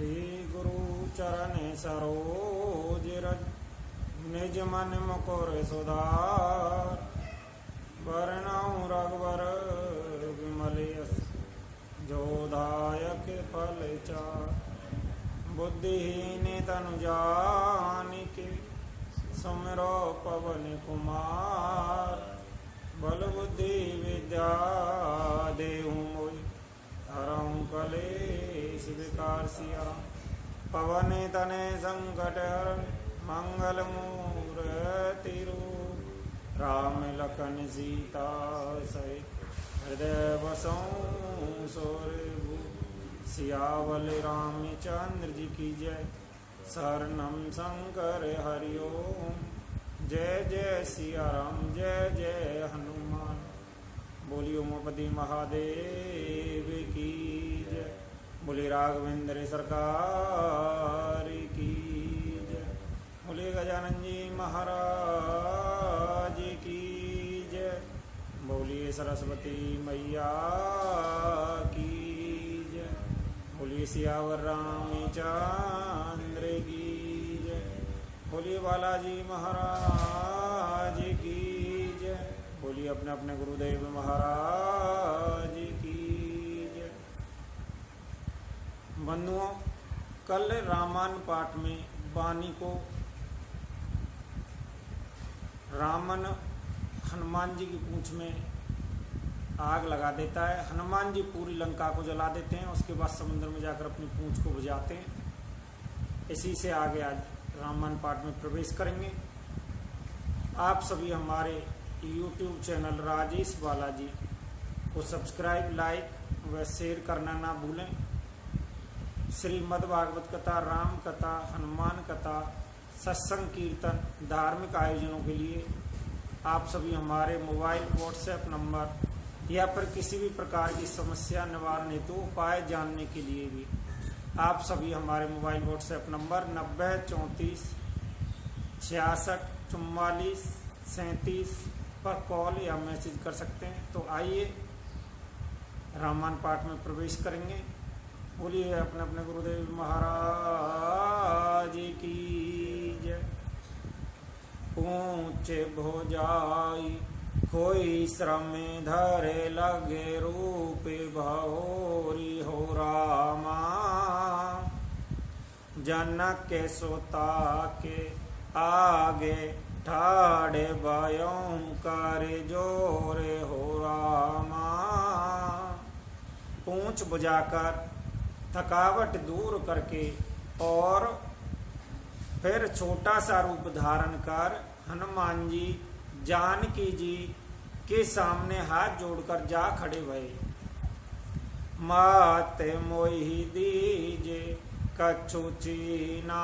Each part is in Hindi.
श्री गुरु चरण सरोज रज निज मन मुकुर सुधार वरनऊ रघुवर विमल यस जो दायक फल चार बुद्धिहीन तनु जानिके सुमिरो पवन कुमार बल बुद्धि विद्या देहु मोहि हरहु कलेश विकार सिया पवन तने संकट हरण मंगल मूर्ति रूप राम लखन सीता सहित हृदय बसऊं सोरे सियावल रामचंद्र जी की जय। शरणम शंकर हरिओम। जय जय सिया राम जय जय हनुमान। बोलिए उमापति महादेव की जय। बोले राघवेंद्र सरकार की जय। बोले गजानन जी महाराज की जय। बोलिए सरस्वती मैया की जय। बोलिए सियावर रामचंद्र की जय। बोलिए बालाजी महाराज की जय। बोलिए अपने अपने गुरुदेव महाराज की जय। बंधुओं, कल रामायण पाठ में वाणी को रावण हनुमान जी की पूंछ में आग लगा देता है। हनुमान जी पूरी लंका को जला देते हैं, उसके बाद समुद्र में जाकर अपनी पूंछ को बुझाते हैं। इसी से आगे आज रामायण पाठ में प्रवेश करेंगे। आप सभी हमारे YouTube चैनल राजेश बालाजी को सब्सक्राइब, लाइक व शेयर करना ना भूलें। श्रीमद् भागवत कथा, राम कथा, हनुमान कथा, सत्संग, कीर्तन, धार्मिक आयोजनों के लिए आप सभी हमारे मोबाइल व्हाट्सएप नंबर या फिर किसी भी प्रकार की समस्या निवारण हेतु उपाय जानने के लिए भी आप सभी हमारे मोबाइल व्हाट्सएप नंबर 90 34 66 44 37 पर कॉल या मैसेज कर सकते हैं। तो आइए रामायण पाठ में प्रवेश करेंगे। बोलिए अपने अपने गुरुदेव महाराज की जय। ऊंचे भुजाई कोई श्रम धरे लगे रूप भौरी हो रामा। जनक के सोता के आगे ठाड़े बयों करे जोरे हो रामा। पूंछ बुझाकर थकावट दूर करके और फिर छोटा सा रूप धारण कर हनुमान जी जानकी जी के सामने हाथ जोड़कर जा खड़े भये। मात मोहि दीजे कछु चीना।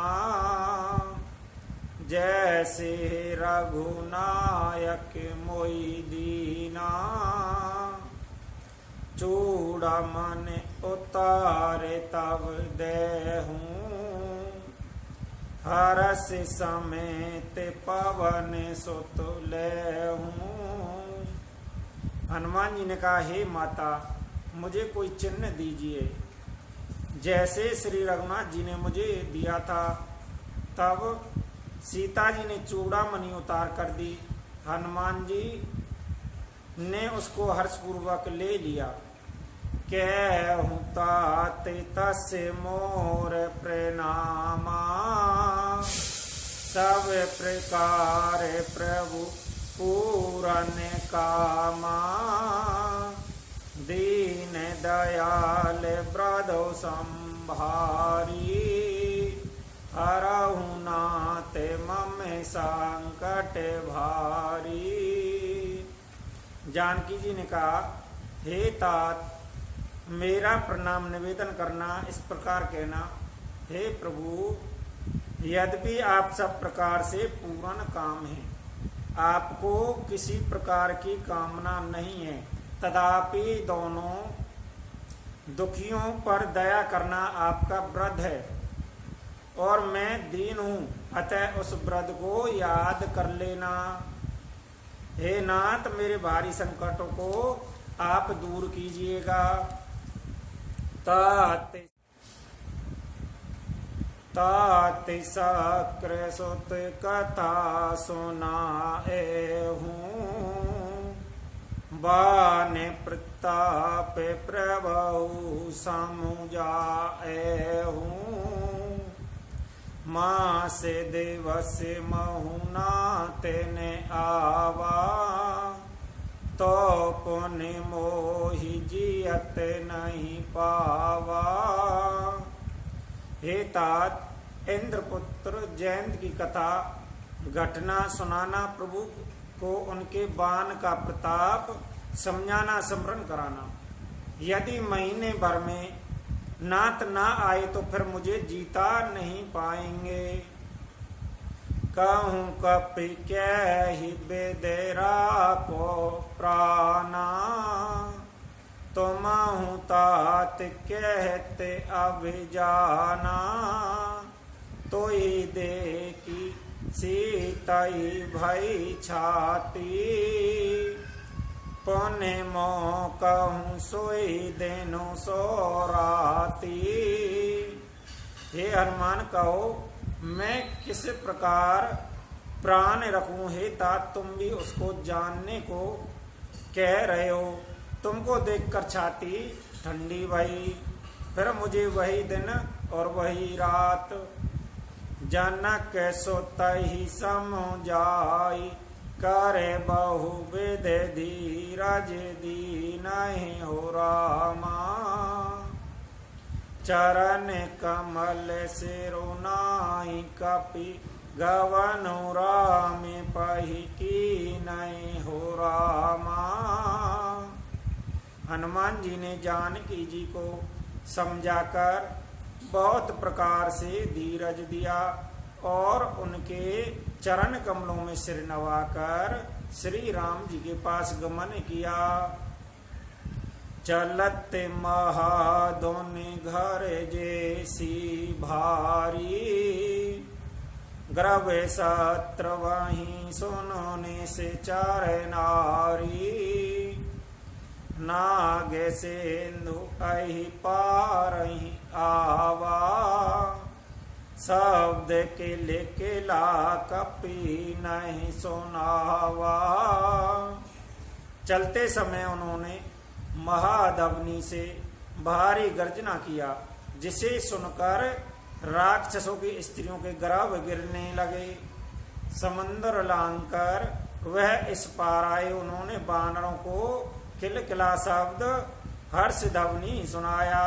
जैसे रघुनायक मोहि दीना। चूड़ामन उतारे तब देहूं। हरस समेत पवन सुत लेहूं। हनुमान जी ने कहा, हे माता, मुझे कोई चिन्ह दीजिए। जैसे श्री रघुनाथ जी ने मुझे दिया था, तब सीता जी ने चूड़ामणि उतार कर दी। हनुमान जी ने उसको हर्षपूर्वक ले लिया। कहूँ तात तस मोर प्रणामा। सब प्रकार प्रभु पूरन कामा। दीन दयाल ब्रदो संभारी। हरहु नाथ मम संकट भारी। जानकी जी ने कहा, हे तात, मेरा प्रणाम निवेदन करना, इस प्रकार कहना, हे प्रभु, यद्यपि आप सब प्रकार से पूर्ण काम हैं, आपको किसी प्रकार की कामना नहीं है, तथापि दोनों दुखियों पर दया करना आपका व्रत है और मैं दीन हूँ, अतः उस व्रत को याद कर लेना। हे नाथ, मेरे भारी संकटों को आप दूर कीजिएगा। ताति शक्र सुत कथा सुनाए हूँ, बाने प्रताप प्रभु समुझाए हूँ। मास दिवस महुना तेने आवा, तो पुण्य मोहि जियत नहीं पावा। हे तात, इंद्रपुत्र जयंत की कथा घटना सुनाना, प्रभु को उनके बाण का प्रताप समझाना, स्मरण कराना। यदि महीने भर में नाथ ना आए तो फिर मुझे जीता नहीं पाएंगे। कहूँ कपि कहि बेदेरा को प्राणा, तुमहु तात कहते अभिजाना। तो ही देखी सीतई भई छाती, पुण्य मोह कहूँ सोई देनु सोराती। हे हनुमान, कहो मैं किस प्रकार प्राण रखूं। हे तात, तुम भी उसको जानने को कह रहे हो। तुमको देखकर छाती ठंडी भई, फिर मुझे वही दिन और वही रात। जनक सोतहि समुझाई, करे बहु विध धीरज दीनहि हो रामा। चरण कमल सिरुनाई, कपि गवनु राम पहि कीनहि हो रामा। हनुमान जी ने जानकी जी को समझाकर बहुत प्रकार से धीरज दिया और उनके चरण कमलों में सिर नवाकर श्री राम जी के पास गमन किया। चलत महादोनि घर जैसी भारी, ग्रव सत्र वहीं सुनोने से चार नारी। नाग सिंधु अहि पारहि आवा, शब्द के लिखला कपि नहीं सुनावा। चलते समय उन्होंने महाधवनी से भारी गर्जना किया, जिसे सुनकर राक्षसों की स्त्रियों के गर्भ गिरने लगे। समंदर लांघकर वह इस पार आए। उन्होंने बानरों को किलकिला शब्द हर्ष ध्वनि सुनाया।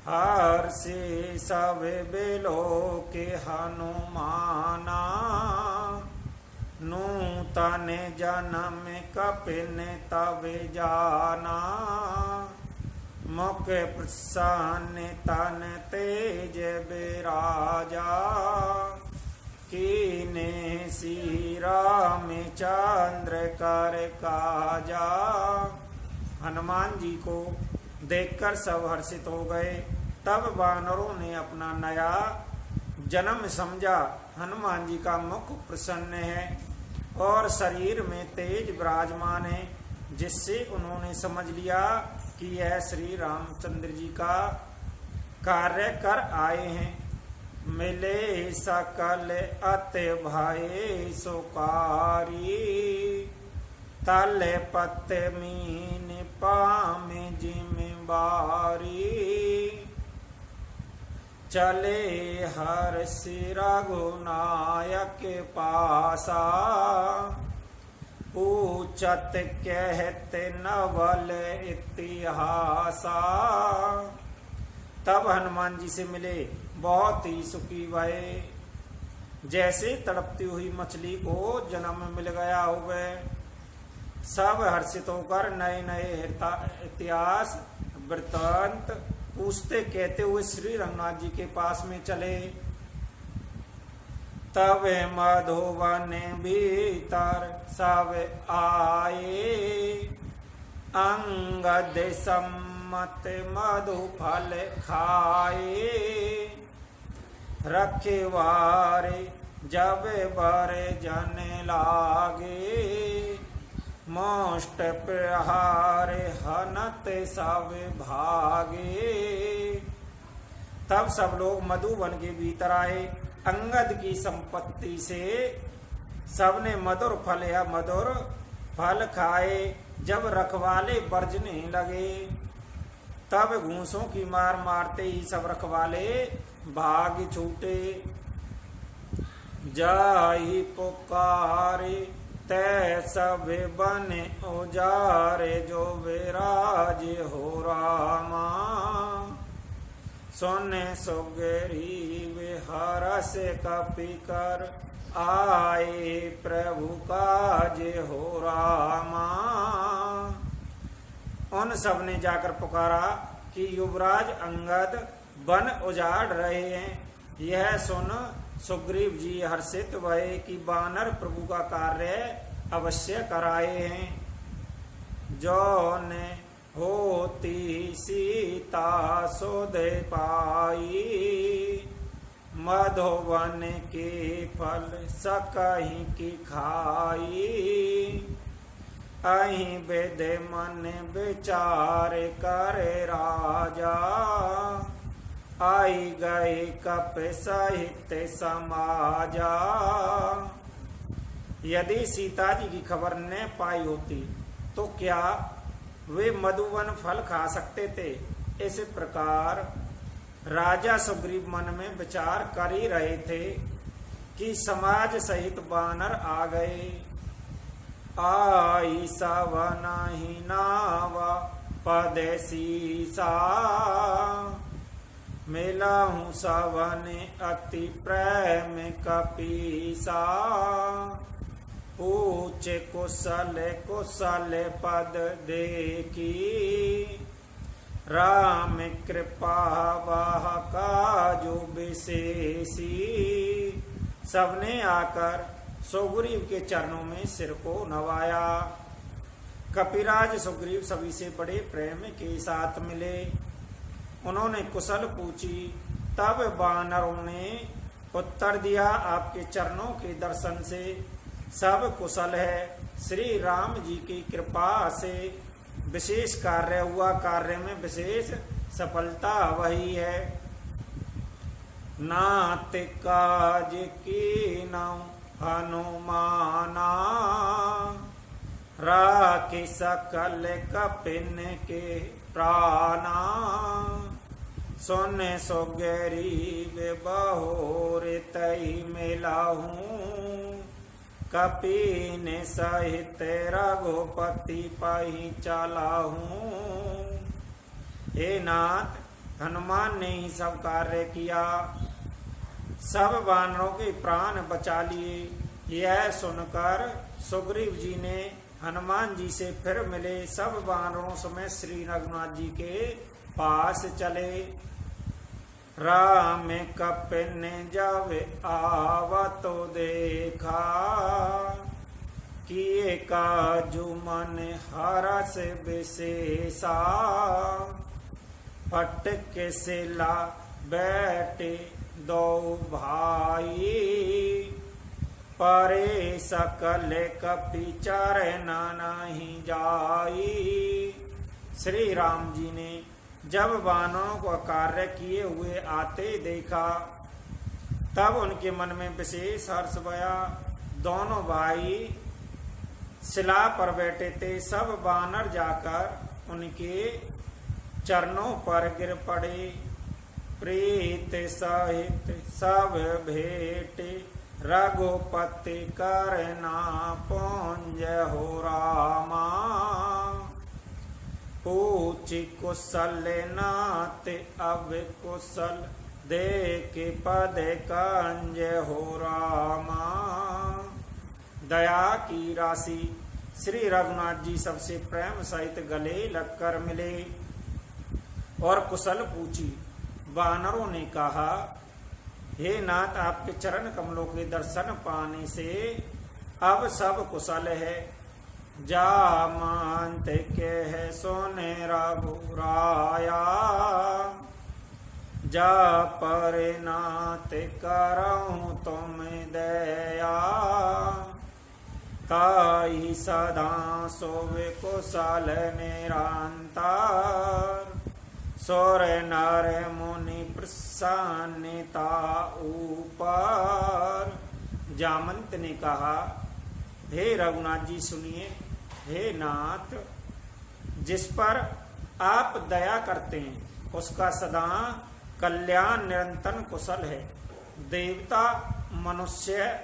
हर्षे सब बेलो के हनुमाना, नूतन जन्म कपिन तब जाना। मुख प्रसन्न तन तेज बिराजा, कीने श्री राम चंद्र कर काजा। हनुमान जी को देखकर सब हर्षित हो गए। तब वानरों ने अपना नया जन्म समझा। हनुमान जी का मुख प्रसन्न है और शरीर में तेज विराजमान है, जिससे उन्होंने समझ लिया कि यह श्री रामचंद्र जी का कार्य कर आए हैं। मिले सकल अति भय सुकारी, तले पत्ते मीन पामे जिम्मेवारी। चले हर रघुनायक पासा, पूछत कहते नवल इतिहासा। तब हनुमान जी से मिले, बहुत ही सुखी भये, जैसे तड़पती हुई मछली को जन्म मिल गया हो गए। सब हर्षित होकर नए नए इतिहास वृत्तांत पूछते कहते हुए श्री रंगनाथ जी के पास में चले। तब मधुवन भीतर सब आए, अंगद सम्मत मधु फल खाए। रखवारे जब बर जन लागे, मोष्ट प्रहार हनत सब भागे। तब सब लोग मधुवन के भीतर आए। अंगद की संपत्ति से सबने मधुर फल या मधुर फल खाए। जब रखवाले बरजने लगे तब घूसों की मार मारते ही सब रखवाले भाग छूटे। जाहि पुकारे तै सब बने उजारे, जो विराज हो रामा। सोने सुग्रीव हरस कपि कर, आए प्रभु काज हो रामा। उन सब ने जाकर पुकारा कि युवराज अंगद वन उजाड़ रहे हैं। यह सुन सुग्रीव जी हर्षित भये कि वानर प्रभु का कार्य अवश्य कराए हैं। जो ने होती सीता सोधे पाई, मधुवन के फल सकहीं की खाई। अहीं बेदे मन विचार करे राजा, आई गए कप सहित समाजा। यदि सीता जी की खबर न पाई होती तो क्या वे मधुवन फल खा सकते थे। इस प्रकार राजा सुग्रीव मन में विचार कर ही रहे थे कि समाज सहित वानर आ गए। आई सवन ही नावा पद सीसा, मिला हूँ सवन अति प्रेम कपीसा। पूछ कुशल कुशल पद देखी, राम कृपा वाह काजु विशेषी। सबने आकर सुग्रीव के चरणों में सिर को नवाया। कपिराज सुग्रीव सभी से बड़े प्रेम के साथ मिले। उन्होंने कुशल पूछी। तब वानरों ने उत्तर दिया, आपके चरणों के दर्शन से सब कुशल है। श्री राम जी की कृपा से विशेष कार्य हुआ, कार्य में विशेष सफलता वही है। नात काज की नाम हनुमाना, राखी सकल कपिन के प्राणा। सोने सुग्रीव बहोर तई मिला हूँ, कपिन सहित रघुपति पही चला हूँ। हे नाथ, हनुमान ने ही सब कार्य किया, सब वानरों के प्राण बचा लिए। यह सुनकर सुग्रीव जी ने हनुमान जी से फिर मिले। सब वानरों समेत श्री रघुनाथ जी के पास चले। राम कपिन जब आवत देखा, किए काजु मन हरस विशेषा। फटक सिला बैठे दो भाई, परे सकल कपि चरण नहीं जाई। श्री राम जी ने जब वानरों को कार्य किए हुए आते देखा, तब उनके मन में विशेष हर्ष भया। दोनों भाई शिला पर बैठे थे। सब वानर जाकर उनके चरणों पर गिर पड़े। प्रीत सहित सब भेंट, रघुपति करना पुंज हो रामा। पूछी कुशल नाथ अब कुशल, देख पद कंज हो रामा। दया की राशि श्री रघुनाथ जी सबसे प्रेम सहित गले लगकर मिले और कुशल पूछी। वानरों ने कहा, हे नाथ, आपके चरण कमलों के दर्शन पाने से अब सब कुशल है। जा मानत के है सोने रघुराया, जा पर नाथ करऊं तुम दया। ताई सदा सोवे कुशल निरंतर, सौर नर मुनि प्रसन्नता ऊपर। जामंत ने कहा, हे रघुनाथ जी सुनिए, हे नाथ, जिस पर आप दया करते हैं उसका सदा कल्याण निरंतर कुशल है। देवता, मनुष्य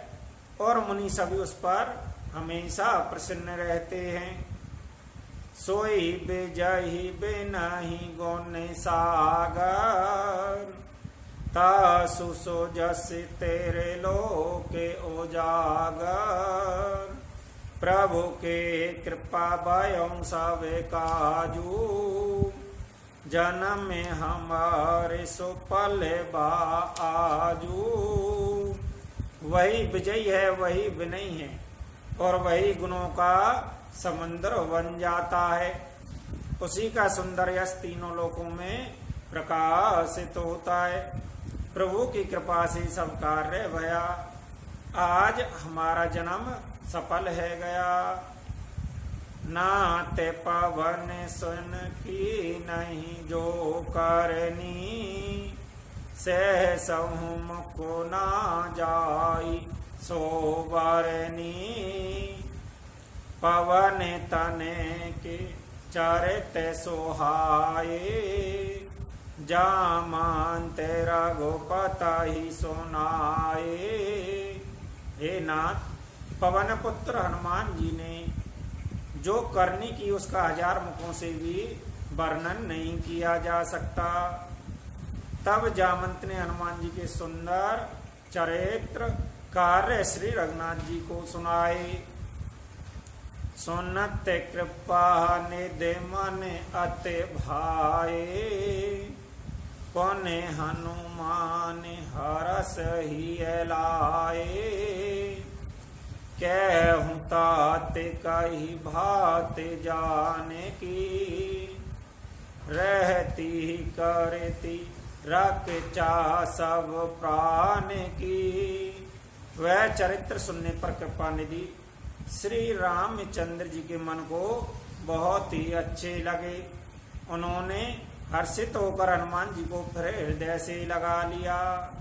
और मुनि सभी उस पर हमेशा प्रसन्न रहते हैं। सोई बेजही बेनहि गुण सागर, तासु सो जस तेरे लोके उजागर। प्रभु के कृपा भयों सब काजू, जन्म में हमारे सुफल आजू। वही विजयी है, वही विनयी है, और वही गुणों का समुद्र बन जाता है। उसी का सुंदर यश तीनों लोकों में प्रकाशित होता है। प्रभु की कृपा से सब कार्य भया, आज हमारा जन्म सफल है गया। नाते पवन सुन की नहीं जो करनी, सहसहु मुको ना जाई सो बरनी। पवन तने के चरित सोहाए, जामान तेरा गोपता ही सुनाए। हे नाथ, पवन पुत्र हनुमान जी ने जो करनी की उसका 1000 मुखों से भी वर्णन नहीं किया जा सकता। तब जामंत ने हनुमान जी के सुंदर चरित्र कार्य श्री रघुनाथ जी को सुनाए। सुनत कृपा निधि मन अति भाए, कौने हनुमान हरस ही लाए। कहूँ तात कही भात जाने की, रहती करती रक्षा सब प्राण की। वह चरित्र सुनने पर कृपा निधि श्री रामचंद्र जी के मन को बहुत ही अच्छे लगे। उन्होंने हर्षित होकर हनुमान जी को फिर हृदय से लगा लिया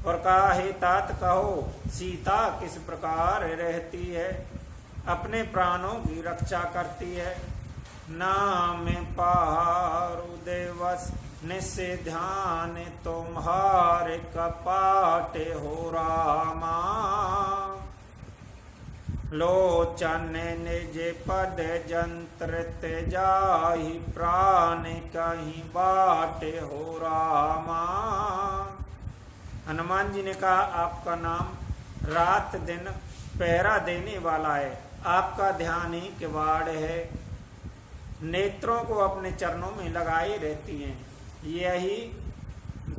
और कहा, हे तात कहो, सीता किस प्रकार रहती है, अपने प्राणों की रक्षा करती है। नाम पहारु देवस निश्चय ध्यान तुम्हारे कपाट हो रामा। लोचन निज पद जंत्रित जाहि, प्राण कहीं बाट हो रामा। हनुमान जी ने कहा, आपका नाम रात दिन पहरा देने वाला है, आपका ध्यान ही किवाड़ है, नेत्रों को अपने चरणों में लगाई रहती हैं, यही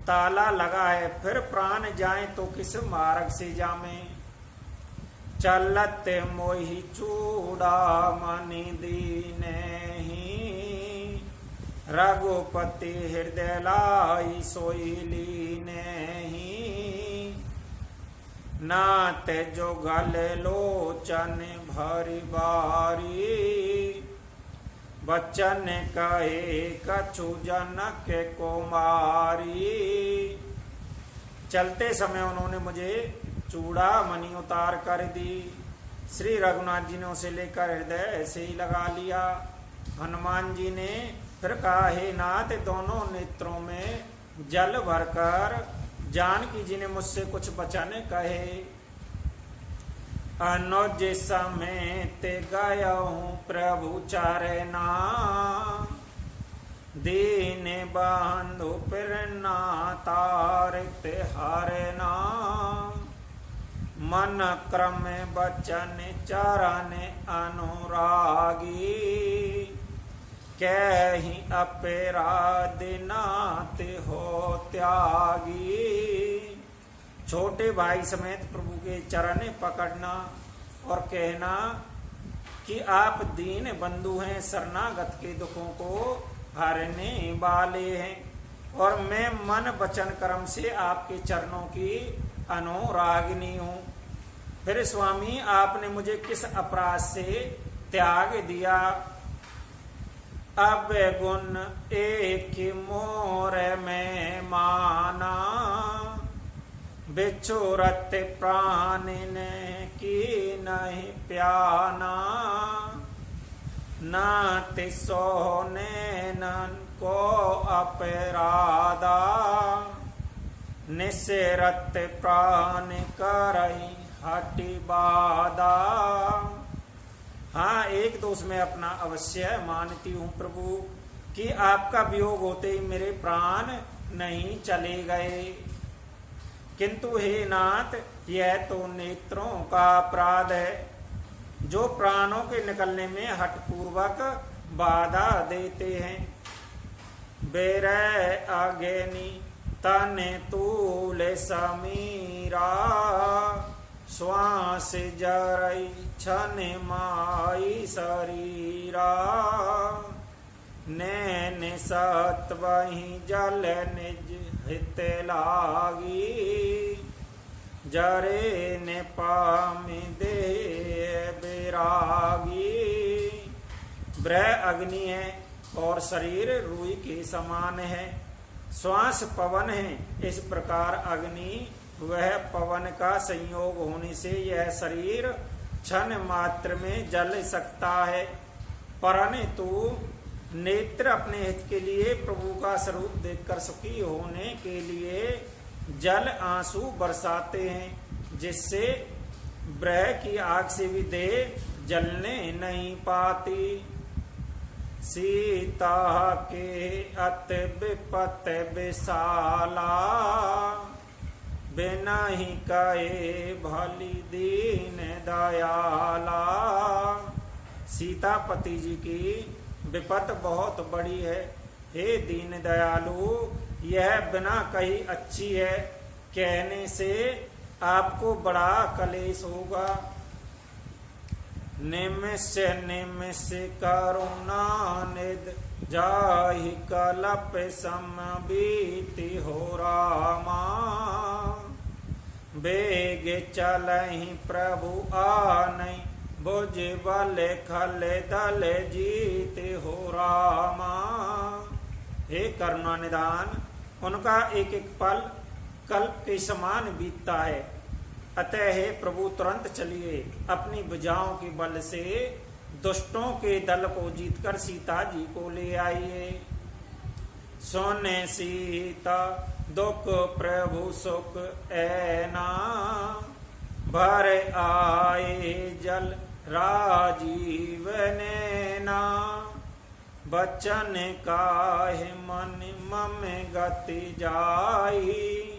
ताला लगा है, फिर प्राण जाए तो किस मार्ग से जामे। चलत मोहि चूड़ा मनि दीनहि, रघुपति हृदय लाई सोई लीनहि। नाथ जो गल लोचन भरी बारी, बच्चन कहे कछु जनक कुमारी। चलते समय उन्होंने मुझे चूड़ा मणि उतार कर दी। श्री रघुनाथ जी ने उसे लेकर हृदय ऐसे ही लगा लिया। हनुमान जी ने फिर कहा, हे नाथ, दोनों नेत्रों में जल भरकर जानकी जी ने मुझसे कुछ वचन कहे। अनुज समेत गया हूँ प्रभु चरना, दीन बंधु प्रेरणा तारित हरना। मन क्रम बचन चरण अनुरागी, कहीं अपराध नाथ हो त्यागी। छोटे भाई समेत प्रभु के चरण पकड़ना और कहना कि आप दीन बंधु हैं, शरणागत के दुखों को हरने वाले हैं, और मैं मन वचन कर्म से आपके चरणों की अनुरागिनी हूँ। फिर स्वामी, आपने मुझे किस अपराध से त्याग दिया? अब गुण एक मोर में माना, बिछुरत प्राण ने की नहीं प्याना। न तिसो नैनन को अपराधा, निसरत प्राण करई हटि बाधा। हाँ, एक दोष में अपना अवश्य मानती हूँ प्रभु कि आपका वियोग होते ही मेरे प्राण नहीं चले गए, किंतु हे नाथ यह तो नेत्रों का अपराध है जो प्राणों के निकलने में हठपूर्वक बाधा देते हैं। बेरे अगेनी तने तूले समीरा, श्वास जरई छन माई शरीरा। नैन सत वही जल निज हित लागी, जरे ने पामी दे बैरागी। ब्रह अग्नि है और शरीर रुई के समान है, श्वास पवन है। इस प्रकार अग्नि वह पवन का संयोग होने से यह शरीर क्षण मात्र में जल सकता है, परंतु नेत्र अपने हित के लिए प्रभु का स्वरूप देखकर सुखी होने के लिए जल आंसू बरसाते हैं, जिससे ब्रह की आग से भी देह जलने नहीं पाती। सीता के अत विपत विशाला, बिना ही कहे भली दीन दयाला। सीतापति जी की विपत बहुत बड़ी है, हे दीन दयालु यह बिना कही अच्छी है, कहने से आपको बड़ा कलेश होगा। निमिष निमिष करुणा निध जाहि कलप समबीति हो रामा। बेग चलहि प्रभु आनहि, बुझ बल खल दल जीत हो रामा। हे करुणा निधान, उनका एक एक पल कल्प के समान बीतता है, अतः हे प्रभु तुरंत चलिए, अपनी भुजाओं के बल से दुष्टों के दल को जीतकर सीता जी को ले आइए। सोने सीता दुख प्रभु सुख ऐना, भर आए जल राजीव नैना। बचन काहे मन मम गति जाई,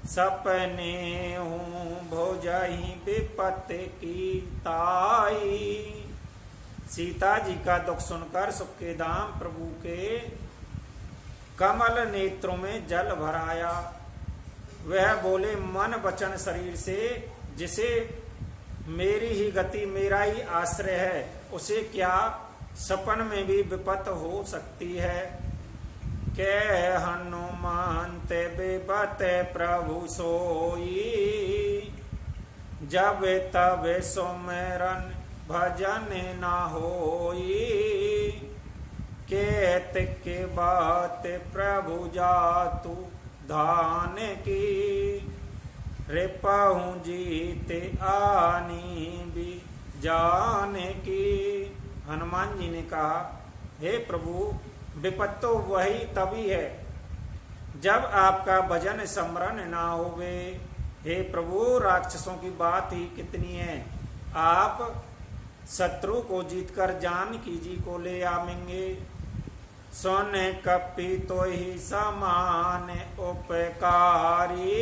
सपने हूँ भोजहि विपत की ताई। सीता जी का दुख सुनकर सुख के धाम प्रभु के कमल नेत्रों में जल भराया। वह बोले, मन वचन शरीर से जिसे मेरी ही गति मेरा ही आश्रय है, उसे क्या सपन में भी विपत हो सकती है। के हनुमंत विपत प्रभु सोई, जब तब सुमिरन भजन न होई। केत के बात प्रभु जातु धान की, रिपहु जीत आनी भी जान की। हनुमान जी ने कहा, हे प्रभु विपत्त तो वही तभी है जब आपका भजन स्मरण ना होवे। हे प्रभु राक्षसों की बात ही कितनी है, आप शत्रु को जीतकर जानकी जी को ले आवेंगे। सुन कपि तो ही समान उपकारी,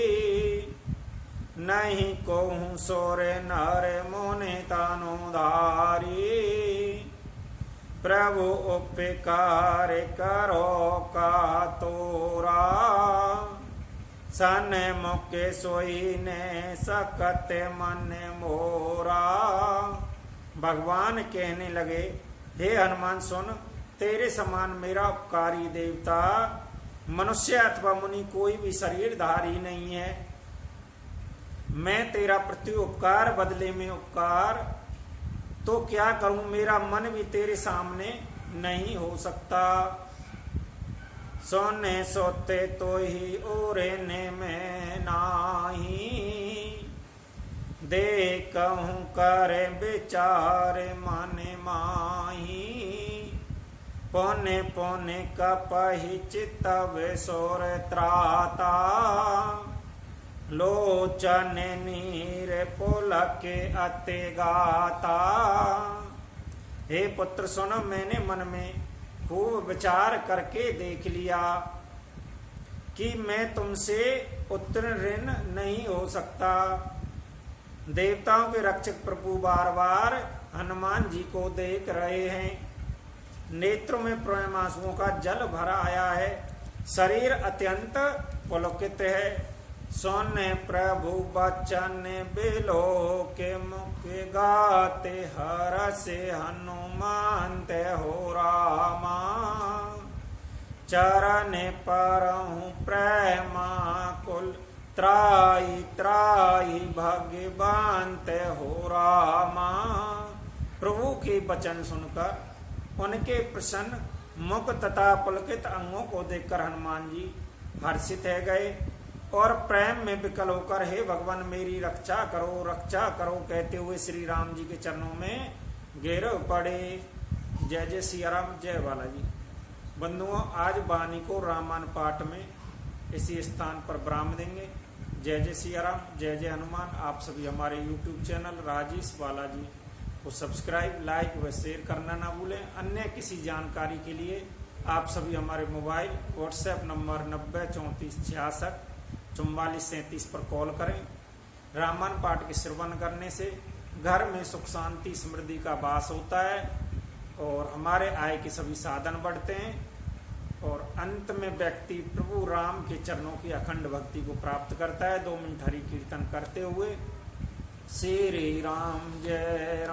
नहीं कहूँ सोर नर मोने तानुधारी। प्रभु उपकार करो का तोरा, सन मुके सोई ने सकत मन मोरा। भगवान कहने लगे, हे हनुमान सुन, तेरे समान मेरा उपकारी देवता मनुष्य अथवा मुनि कोई भी शरीरधारी नहीं है। मैं तेरा प्रति उपकार बदले में उपकार तो क्या करूं, मेरा मन भी तेरे सामने नहीं हो सकता। सोने सोते तो ही ओरेने में नाही, देखूं करे बेचारे माने माही। पौने पौने कपहि चितव सोर त्राता, लोचन नीर पुलके अति गाता। हे पुत्र सुन, मैंने मन में खूब विचार करके देख लिया कि मैं तुमसे उत्तर ऋण नहीं हो सकता। देवताओं के रक्षक प्रभु बार बार हनुमान जी को देख रहे हैं। नेत्रों में प्रेम आंसुओं का जल भरा आया है, शरीर अत्यंत पुलकित है। सोने प्रभु बचन बिलो के मुख गाते, हर से हनुमान ते हो रामा। चरण परहु प्रेमा कुल, त्राई त्राई भगवान ते हो रामा। प्रभु के वचन सुनकर उनके प्रसन्न मुख तथा पुलकित अंगों को देखकर हनुमान जी हर्षित है गए और प्रेम में विकल होकर हे भगवान मेरी रक्षा करो कहते हुए श्री राम जी के चरणों में गिर पड़े। जय जय सिया राम, जय बालाजी। बंधुओं, आज वाणी को रामायण पाठ में इसी स्थान पर विराम देंगे। जय जय सिया राम, जय जय हनुमान। आप सभी हमारे YouTube चैनल राजेश बालाजी को सब्सक्राइब, लाइक व शेयर करना ना भूलें। अन्य किसी जानकारी के लिए आप सभी हमारे मोबाइल व्हाट्सएप नंबर 90 34 66 44 37 पर कॉल करें। रामायण पाठ के श्रवण करने से घर में सुख शांति समृद्धि का वास होता है और हमारे आय के सभी साधन बढ़ते हैं और अंत में व्यक्ति प्रभु राम के चरणों की अखंड भक्ति को प्राप्त करता है। 2 मिनट हरि कीर्तन करते हुए श्री राम जय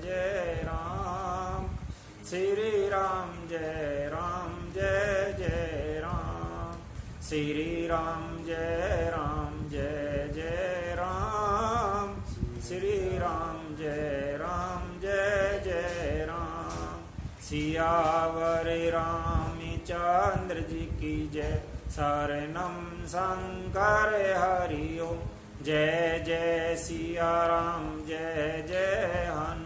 जय राम, श्री राम जय जय राम, श्री राम जय जय राम, श्री राम जय राम। सियावर रामचंद्र जी की जय, शरणम शंकर हरि ओम। जय जय सिया राम, जय जय हनुमान।